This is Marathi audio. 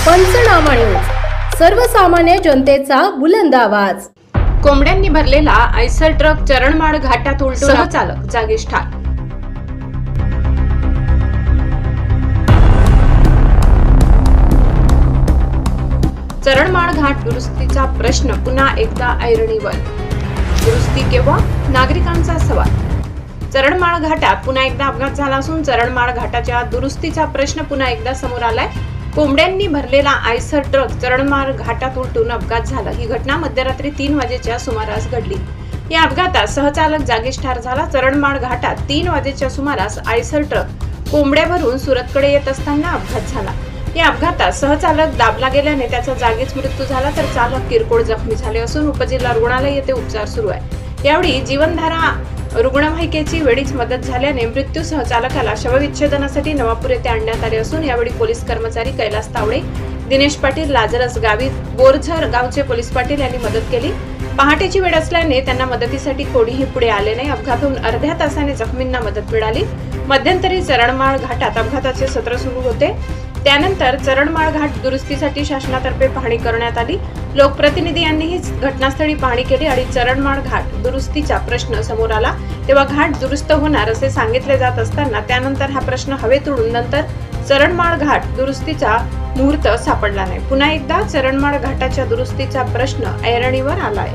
पंचनामा न्यूज, सर्वसामान्य जनतेचा बुलंद आवाज। कोंबड्यांनी भरलेला आयसर ट्रक चरणमाळ घाटात उलटून सहचालक जागीच ठार। चरणमाळ घाट दुरुस्तीचा प्रश्न पुन्हा एकदा ऐरणीवर। दुरुस्ती केव्हा? नागरिकांचा सवाल। चरणमाळ घाटात पुन्हा एकदा अपघात झाला असून चरणमाळ घाटाच्या दुरुस्तीचा प्रश्न पुन्हा एकदा समोर आलाय। कोंबड्यांनी भरलेला आयसर ट्रक चरणमाळ घाटात उलटून अपघात झाला। ही घटना मध्यरात्री 3 वाजेच्या सुमारास घडली। या अपघातात सहचालक जागीच ठार झाला। चरणमाळ घाटात 3 वाजेच्या सुमारास आयसर ट्रक कोंबड्या भरून सुरतकडे येत असताना अपघात झाला। या अपघातात सहचालक दाबला गेल्याने त्याचा जागीच मृत्यू झाला, तर चालक किरकोळ जखमी झाले असून उपजिल्हा रुग्णालय येथे उपचार सुरू आहे। यावेळी जीवनधारा रुग्णवाहिकेची वेळीच मदत झाल्याने मृत्यू सहचालकाला शवविच्छेदनासाठी नवापूर येथे आणण्यात आले असून यावेळी पोलीस कर्मचारी कैलास तावडे, दिनेश पाटील, लाजरस गावी, बोरझर गावचे पोलीस पाटील यांनी मदत केली। पहाटेची वेळ असल्याने त्यांना मदतीसाठी कोणीही पुढे आले नाही। अपघातातून अर्ध्या तासाने जखमींना मदत मिळाली। मध्यंतरी चरणमाळ घाटात अपघाताचे सत्र सुरू होते, त्यानंतर चरणमाळ घाट दुरुस्तीसाठी शासनातर्फे पाहणी करण्यात आली। लोकप्रतिनिधी यांनीही घटनास्थळी पाहणी केली आणि चरणमाळ घाट दुरुस्तीचा प्रश्न समोर आला तेव्हा घाट दुरुस्त होणार असे सांगितले जात असताना त्यानंतर हा प्रश्न हवेत उडून नंतर चरणमाळ घाट दुरुस्तीचा मुहूर्त सापडला नाही। पुन्हा एकदा चरणमाळ घाटाच्या दुरुस्तीचा प्रश्न ऐरणीवर आलाय।